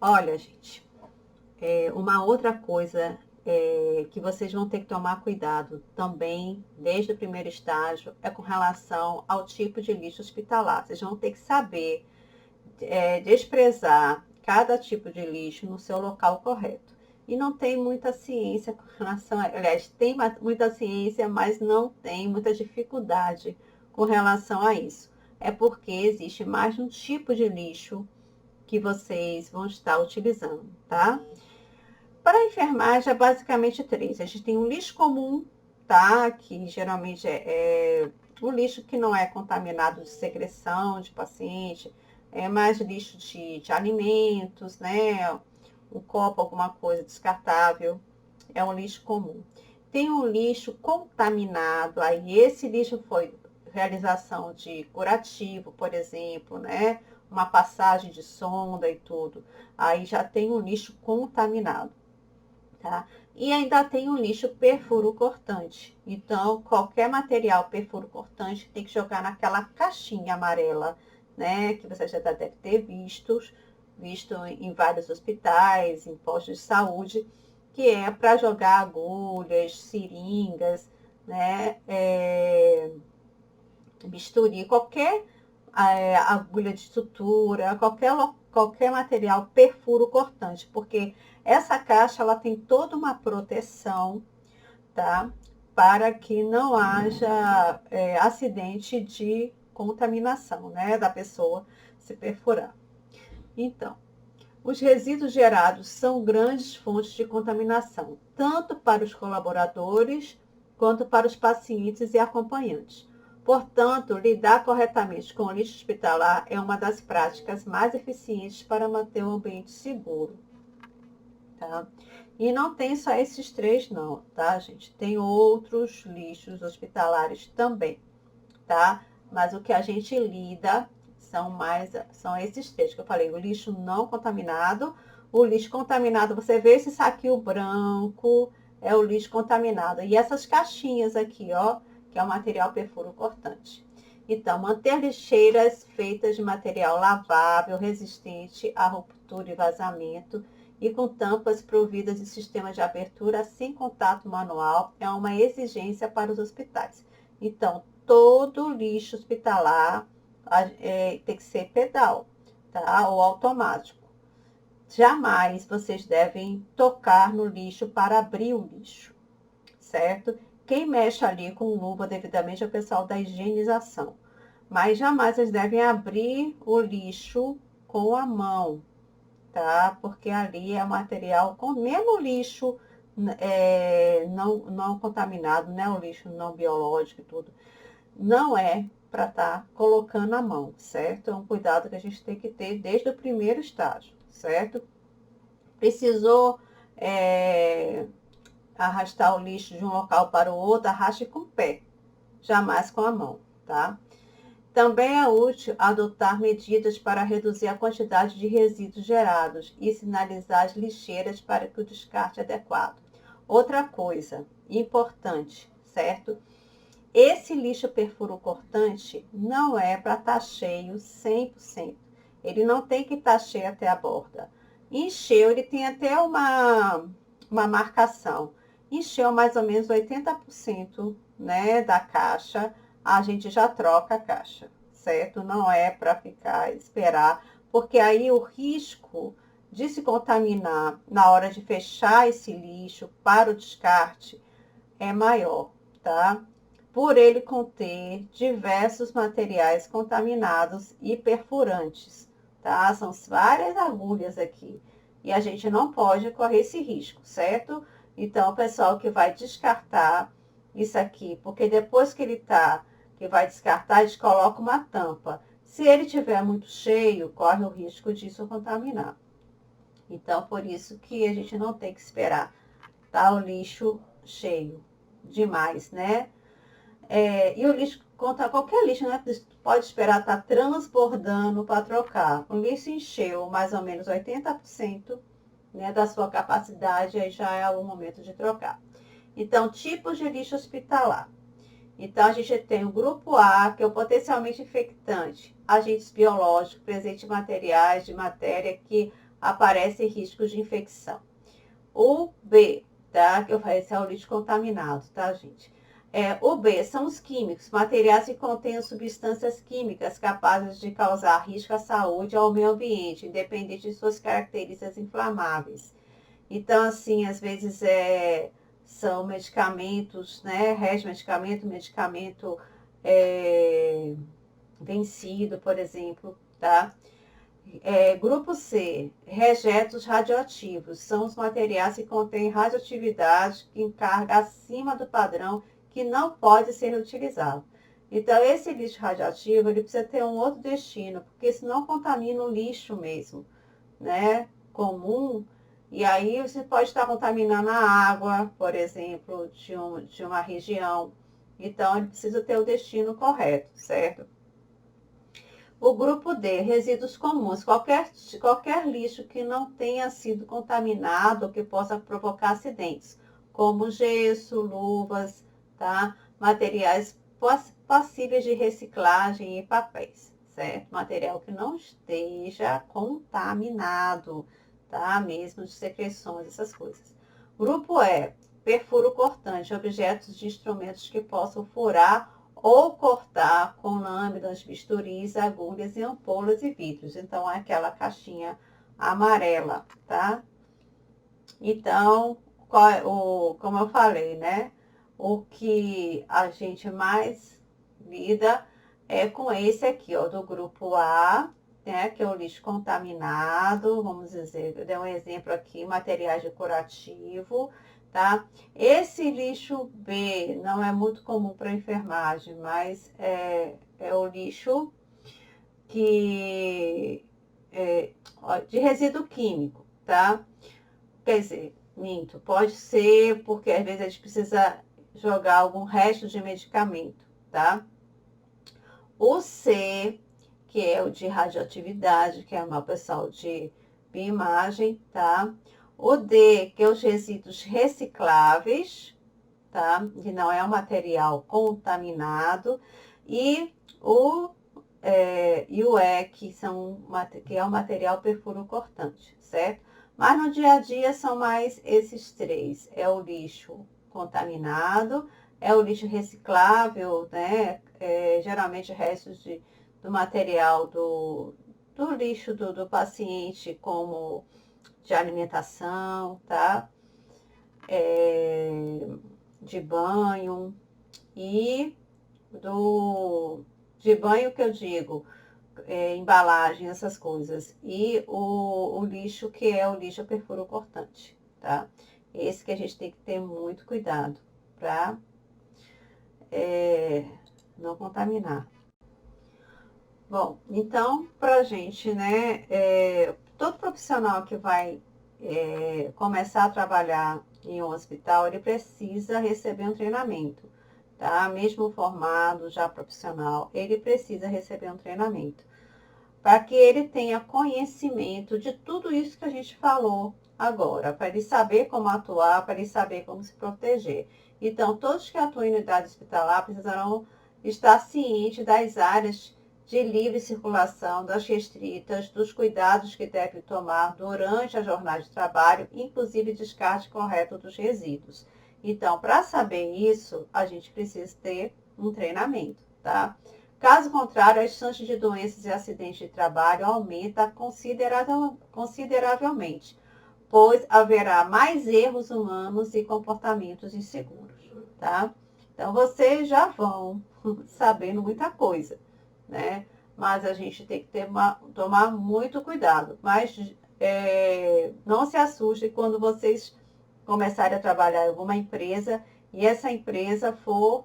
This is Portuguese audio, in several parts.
Olha, gente, uma outra coisa que vocês vão ter que tomar cuidado também, desde o primeiro estágio, é com relação ao tipo de lixo hospitalar. Vocês vão ter que saber desprezar cada tipo de lixo no seu local correto. E não tem muita ciência com relação a, aliás, tem muita ciência, mas não tem muita dificuldade com relação a isso. É porque existe mais de um tipo de lixo que vocês vão estar utilizando, tá? Para a enfermagem, é basicamente três. A gente tem um lixo comum, tá? Que geralmente é o lixo que não é contaminado de secreção de paciente, é mais lixo de alimentos, né? Um copo, alguma coisa descartável, é um lixo comum. Tem um lixo contaminado, aí esse lixo foi realização de curativo, por exemplo, né? Uma passagem de sonda e tudo. Aí já tem um lixo contaminado, tá? E ainda tem o lixo perfuro cortante. Então, qualquer material perfuro cortante tem que jogar naquela caixinha amarela, né? Que você já deve ter visto em vários hospitais, em postos de saúde, que é para jogar agulhas, seringas, né? Bisturi, qualquer agulha de sutura, qualquer material perfuro cortante, porque essa caixa ela tem toda uma proteção, tá? Para que não haja acidente de contaminação, né? Da pessoa se perfurar. Então, os resíduos gerados são grandes fontes de contaminação, tanto para os colaboradores quanto para os pacientes e acompanhantes. Portanto, lidar corretamente com o lixo hospitalar é uma das práticas mais eficientes para manter o ambiente seguro, tá? E não tem só esses três não, tá, gente? Tem outros lixos hospitalares também, tá? Mas o que a gente lida são esses três que eu falei, o lixo não contaminado, o lixo contaminado, você vê esse saquinho branco, é o lixo contaminado. E essas caixinhas aqui, ó, que é o material perfuro cortante. Então, manter lixeiras feitas de material lavável, resistente à ruptura e vazamento, e com tampas providas de sistemas de abertura sem contato manual é uma exigência para os hospitais. Então, todo lixo hospitalar tem que ser pedal, tá? Ou automático. Jamais vocês devem tocar no lixo para abrir o lixo, certo? Quem mexe ali com luva devidamente é o pessoal da higienização. Mas jamais vocês devem abrir o lixo com a mão, tá? Porque ali é material com mesmo lixo não contaminado, né? O lixo não biológico e tudo não é para estar colocando a mão, certo? É um cuidado que a gente tem que ter desde o primeiro estágio, certo? Precisou arrastar o lixo de um local para o outro, arraste com o pé, jamais com a mão, tá? Também é útil adotar medidas para reduzir a quantidade de resíduos gerados e sinalizar as lixeiras para que o descarte é adequado. Outra coisa importante, certo? Esse lixo perfuro cortante não é para estar cheio 100%. Ele não tem que estar cheio até a borda. Encheu, ele tem até uma marcação. Encheu mais ou menos 80%, né, da caixa, a gente já troca a caixa, certo? Não é para ficar esperar, porque aí o risco de se contaminar na hora de fechar esse lixo para o descarte é maior, tá? Por ele conter diversos materiais contaminados e perfurantes, tá? São várias agulhas aqui e a gente não pode correr esse risco, certo? Então, o pessoal que vai descartar isso aqui, porque depois que vai descartar, eles colocam uma tampa. Se ele tiver muito cheio, corre o risco disso contaminar. Então, por isso que a gente não tem que esperar, tá? O lixo cheio demais, né? E o lixo, contra qualquer lixo, né? Pode esperar estar transbordando para trocar. O lixo encheu mais ou menos 80%, né, da sua capacidade, aí já é o momento de trocar. Então, tipos de lixo hospitalar. Então, a gente tem o grupo A, que é o potencialmente infectante, agentes biológicos, presentes em materiais de matéria que aparece risco de infecção. O B, tá? Que eu falei, esse é o lixo contaminado, tá, gente? O B são os químicos, materiais que contêm substâncias químicas capazes de causar risco à saúde ou ao meio ambiente, independente de suas características inflamáveis. Então, assim, às vezes são medicamentos, né? Medicamento vencido, por exemplo, tá? Grupo C, rejetos radioativos. São os materiais que contêm radioatividade em carga acima do padrão que não pode ser reutilizado. Então, esse lixo radioativo, ele precisa ter um outro destino, porque senão contamina o lixo mesmo, né? Comum. E aí você pode estar contaminando a água, por exemplo, de uma região. Então, ele precisa ter o destino correto, certo? O grupo D, resíduos comuns, qualquer lixo que não tenha sido contaminado ou que possa provocar acidentes, como gesso, luvas, tá? Materiais passíveis de reciclagem e papéis, certo? Material que não esteja contaminado, tá? Mesmo de secreções, essas coisas. Grupo E, perfuro cortante, objetos de instrumentos que possam furar ou cortar com lâminas, bisturis, agulhas e ampolas e vidros. Então, é aquela caixinha amarela, tá? Então, como eu falei, né? O que a gente mais lida é com esse aqui, ó, do grupo A, né? Que é o lixo contaminado, vamos dizer, eu dei um exemplo aqui, materiais decorativos, tá? Esse lixo B não é muito comum para enfermagem, mas é o lixo que de resíduo químico, tá? Quer dizer, minto, pode ser porque às vezes a gente precisa jogar algum resto de medicamento, tá? O C, que é o de radioatividade, que é o pessoal de bioimagem, tá? O D, que é os resíduos recicláveis, tá? Que não é um material contaminado. E o E, que é o material perfuro cortante, certo? Mas no dia a dia são mais esses três. É o lixo contaminado, é o lixo reciclável, né? Geralmente restos do material do lixo do paciente, como de alimentação, tá? De banho e de banho que eu digo, embalagem, essas coisas. E o lixo que é o lixo perfuro cortante, tá? Esse que a gente tem que ter muito cuidado para não contaminar. Bom, então, para a gente, né, todo profissional que vai começar a trabalhar em um hospital, ele precisa receber um treinamento, tá? Mesmo formado, já profissional, ele precisa receber um treinamento, para que ele tenha conhecimento de tudo isso que a gente falou agora, para ele saber como atuar, para ele saber como se proteger. Então, todos que atuam em unidade hospitalar precisarão estar cientes das áreas de livre circulação, das restritas, dos cuidados que devem tomar durante a jornada de trabalho, inclusive descarte correto dos resíduos. Então, para saber isso, a gente precisa ter um treinamento, tá? Caso contrário, as chances de doenças e acidentes de trabalho aumentam consideravelmente, pois haverá mais erros humanos e comportamentos inseguros, tá? Então, vocês já vão sabendo muita coisa, né? Mas a gente tem que tomar muito cuidado. Mas não se assustem quando vocês começarem a trabalhar em alguma empresa e essa empresa for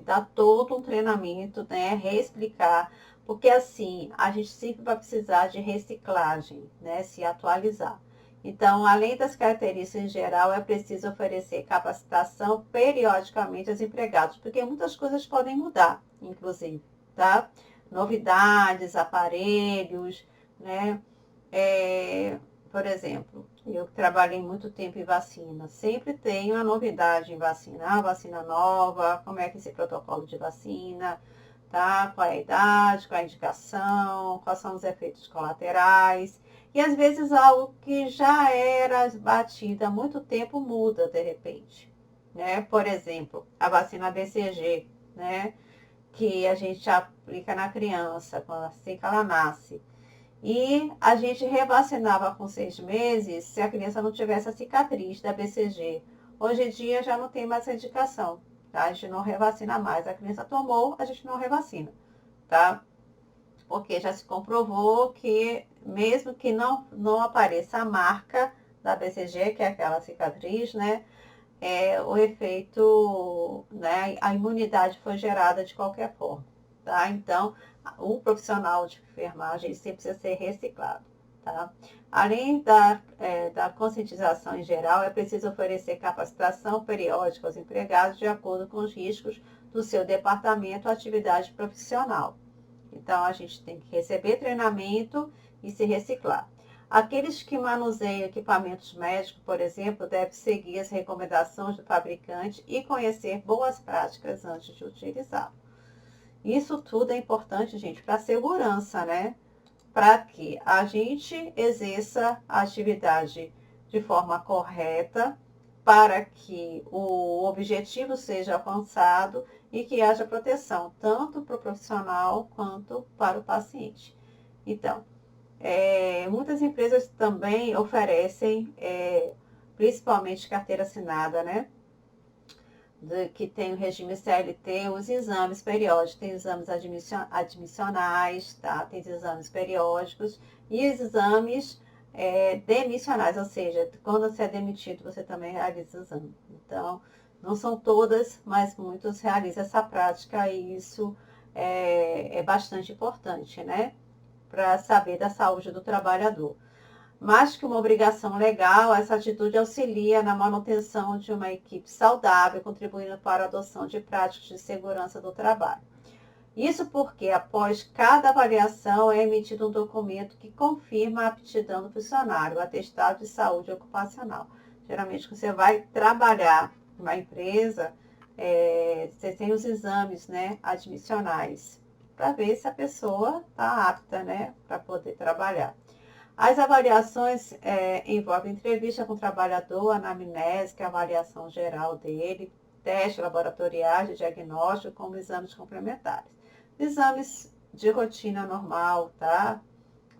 dar todo um treinamento, né? Reexplicar, porque assim, a gente sempre vai precisar de reciclagem, né? Se atualizar. Então, além das características em geral, é preciso oferecer capacitação periodicamente aos empregados, porque muitas coisas podem mudar, inclusive, tá? Novidades, aparelhos, né? Por exemplo, eu trabalhei muito tempo em vacina, sempre tem uma novidade em vacina, vacina nova, como é que é esse protocolo de vacina, tá? Qual é a idade, qual é a indicação, quais são os efeitos colaterais. E às vezes algo que já era batido há muito tempo muda de repente, né? Por exemplo, a vacina BCG, né? Que a gente aplica na criança, assim que ela nasce. E a gente revacinava com 6 meses se a criança não tivesse a cicatriz da BCG. Hoje em dia já não tem mais essa indicação, tá? A gente não revacina mais. A criança tomou, a gente não revacina, tá? Porque já se comprovou que mesmo que não apareça a marca da BCG, que é aquela cicatriz, né? O efeito, né? A imunidade foi gerada de qualquer forma, tá? Então, o profissional de enfermagem sempre precisa ser reciclado, tá? Além da conscientização em geral, é preciso oferecer capacitação periódica aos empregados de acordo com os riscos do seu departamento ou atividade profissional. Então, a gente tem que receber treinamento e se reciclar. Aqueles que manuseiam equipamentos médicos, por exemplo, devem seguir as recomendações do fabricante e conhecer boas práticas antes de utilizá-lo. Isso tudo é importante, gente, para a segurança, né? Para que a gente exerça a atividade de forma correta, para que o objetivo seja alcançado e que haja proteção, tanto para o profissional quanto para o paciente. Então, muitas empresas também oferecem, principalmente carteira assinada, né? Que tem o regime CLT, os exames periódicos, tem exames admissionais, tá? Tem exames periódicos e os exames demissionais, ou seja, quando você é demitido, você também realiza o exame. Então, não são todas, mas muitos realizam essa prática e isso é bastante importante, né? Para saber da saúde do trabalhador. Mais que uma obrigação legal, essa atitude auxilia na manutenção de uma equipe saudável, contribuindo para a adoção de práticas de segurança do trabalho. Isso porque, após cada avaliação, é emitido um documento que confirma a aptidão do funcionário, o atestado de saúde ocupacional. Geralmente, quando você vai trabalhar numa empresa, você tem os exames, né, admissionais, para ver se a pessoa está apta, né, para poder trabalhar. As avaliações envolvem entrevista com o trabalhador, anamnese, que é a avaliação geral dele, testes laboratoriais de diagnóstico, como exames complementares. Exames de rotina normal, tá?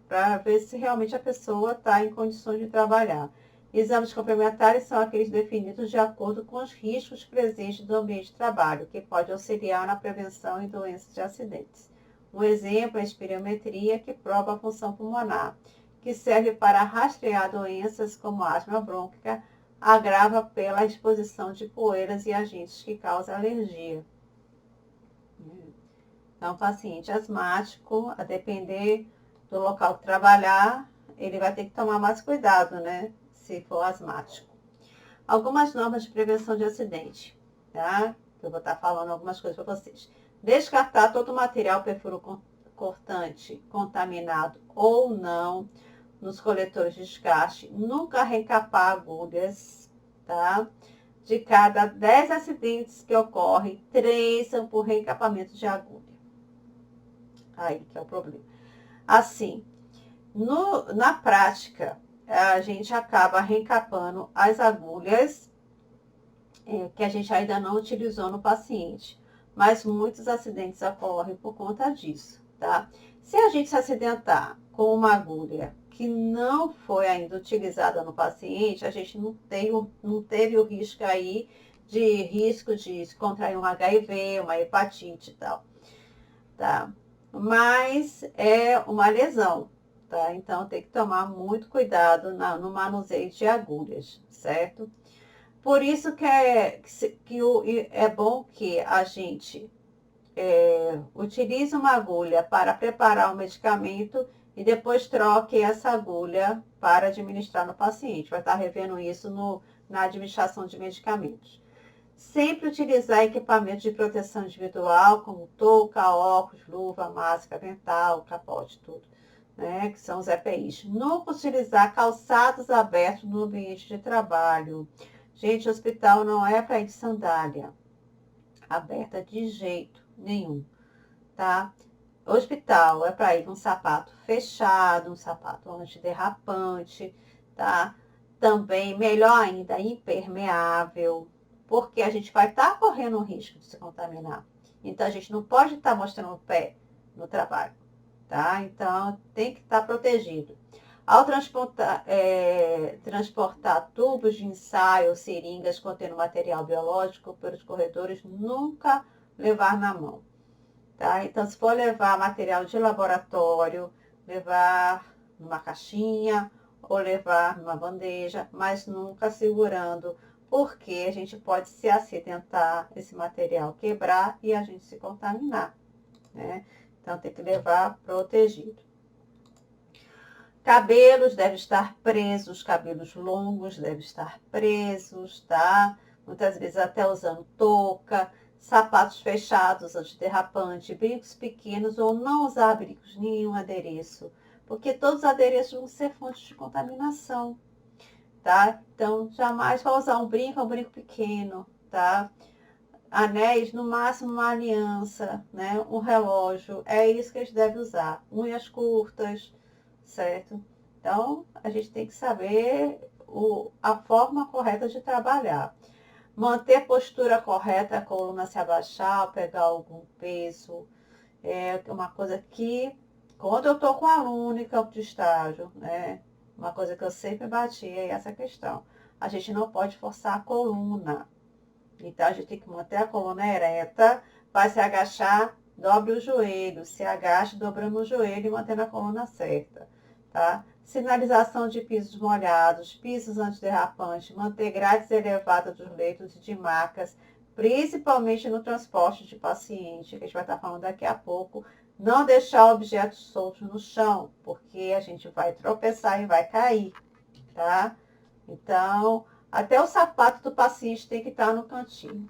Para ver se realmente a pessoa está em condições de trabalhar. Exames complementares são aqueles definidos de acordo com os riscos presentes do ambiente de trabalho, que pode auxiliar na prevenção e doenças de acidentes. Um exemplo é a espirometria, que prova a função pulmonar, que serve para rastrear doenças como asma brônquica, agrava pela exposição de poeiras e agentes que causam alergia. Então, o paciente asmático, a depender do local que trabalhar, ele vai ter que tomar mais cuidado, né? Se for asmático. Algumas normas de prevenção de acidente, tá? Eu vou estar falando algumas coisas para vocês. Descartar todo material perfuro cortante, contaminado ou não, nos coletores de descarte. Nunca reencapar agulhas, tá? De cada 10 acidentes que ocorrem, 3 são por reencapamento de agulha. Aí que é o problema. Assim, na prática, a gente acaba reencapando as agulhas que a gente ainda não utilizou no paciente. Mas muitos acidentes ocorrem por conta disso, tá? Se a gente se acidentar com uma agulha que não foi ainda utilizada no paciente, a gente não teve o risco aí de contrair um HIV, uma hepatite e tal, tá? Mas é uma lesão, tá? Então tem que tomar muito cuidado no manuseio de agulhas, certo? Por isso que é bom que a gente utilize uma agulha para preparar o medicamento e depois troque essa agulha para administrar no paciente. Vai estar revendo isso na administração de medicamentos. Sempre utilizar equipamentos de proteção individual, como touca, óculos, luva, máscara, avental, capote, tudo, né? Que são os EPIs. Nunca utilizar calçados abertos no ambiente de trabalho. Gente, hospital não é para ir de sandália aberta de jeito nenhum, tá? Hospital é para ir um sapato fechado, um sapato antiderrapante, tá? Também, melhor ainda, impermeável, porque a gente vai estar correndo o risco de se contaminar. Então, a gente não pode estar mostrando o pé no trabalho, tá? Então, tem que estar protegido. Ao transportar tubos de ensaio, seringas contendo material biológico pelos corredores, nunca levar na mão. Tá? Então, se for levar material de laboratório, levar numa caixinha ou levar numa bandeja, mas nunca segurando, porque a gente pode se acidentar, esse material quebrar e a gente se contaminar, né? Então, tem que levar protegido. Cabelos devem estar presos, cabelos longos devem estar presos, tá? Muitas vezes até usando touca, sapatos fechados, antiderrapante, brincos pequenos ou não usar brincos, nenhum adereço, porque todos os adereços vão ser fontes de contaminação, tá? Então, jamais vai usar um brinco pequeno, tá? Anéis, no máximo uma aliança, né? Um relógio, é isso que eles devem usar. Unhas curtas, certo? Então, a gente tem que saber a forma correta de trabalhar. Manter a postura correta, a coluna se abaixar, pegar algum peso. É uma coisa que, quando eu estou com aluno em campo de estágio, né? Uma coisa que eu sempre bati é essa questão. A gente não pode forçar a coluna. Então, a gente tem que manter a coluna ereta, vai se agachar, dobre o joelho, se agache, dobrando o joelho e mantendo a coluna certa, tá? Sinalização de pisos molhados, pisos antiderrapantes, manter grades elevadas dos leitos e de macas, principalmente no transporte de paciente, que a gente vai estar falando daqui a pouco. Não deixar objetos soltos no chão, porque a gente vai tropeçar e vai cair, tá? Então, até o sapato do paciente tem que estar no cantinho.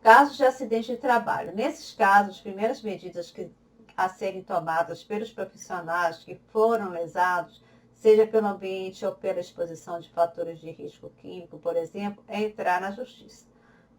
Casos de acidente de trabalho. Nesses casos, as primeiras medidas a serem tomadas pelos profissionais que foram lesados, seja pelo ambiente ou pela exposição de fatores de risco químico, por exemplo, é entrar na justiça,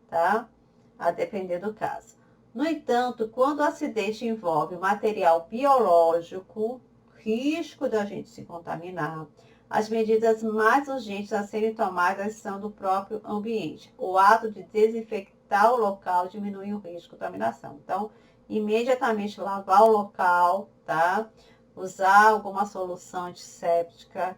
tá? A depender do caso. No entanto, quando o acidente envolve material biológico, risco da gente se contaminar, as medidas mais urgentes a serem tomadas são do próprio ambiente. O ato de desinfectar o local diminui o risco de contaminação. Então, imediatamente lavar o local, tá? Usar alguma solução antisséptica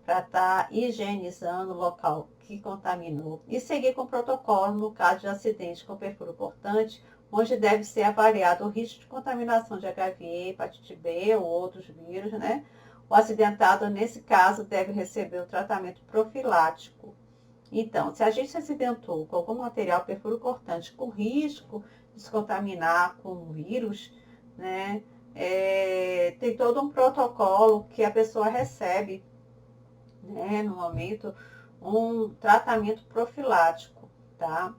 para estar higienizando o local que contaminou e seguir com o protocolo no caso de acidente com perfil cortante, onde deve ser avaliado o risco de contaminação de HIV, hepatite B ou outros vírus, né? O acidentado, nesse caso, deve receber o tratamento profilático. Então, se a gente se acidentou com algum material perfuro cortante com risco de se contaminar com o vírus, né? Tem todo um protocolo que a pessoa recebe, né, no momento, um tratamento profilático, tá?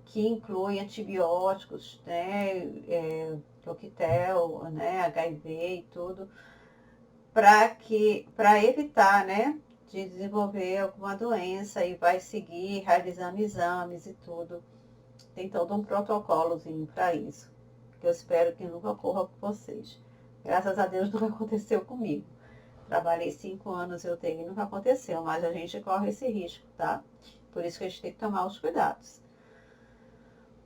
Que inclui antibióticos, né, coquetel, né, HIV e tudo, para evitar, né, de desenvolver alguma doença e vai seguir realizando exames e tudo. Tem todo um protocolozinho para isso, que eu espero que nunca ocorra com vocês. Graças a Deus nunca aconteceu comigo. Trabalhei 5 anos em UTI e nunca aconteceu, mas a gente corre esse risco, tá? Por isso que a gente tem que tomar os cuidados.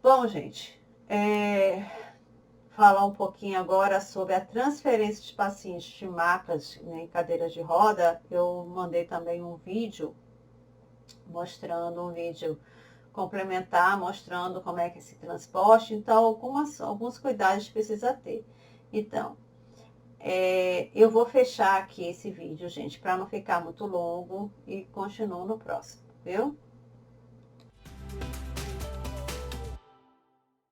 Bom, gente, falar um pouquinho agora sobre a transferência de pacientes de macas, né, em cadeiras de roda. Eu mandei também um vídeo complementar, mostrando como é que é esse transporte. Então, alguns cuidados precisa ter. Então, eu vou fechar aqui esse vídeo, gente, para não ficar muito longo e continuo no próximo, viu?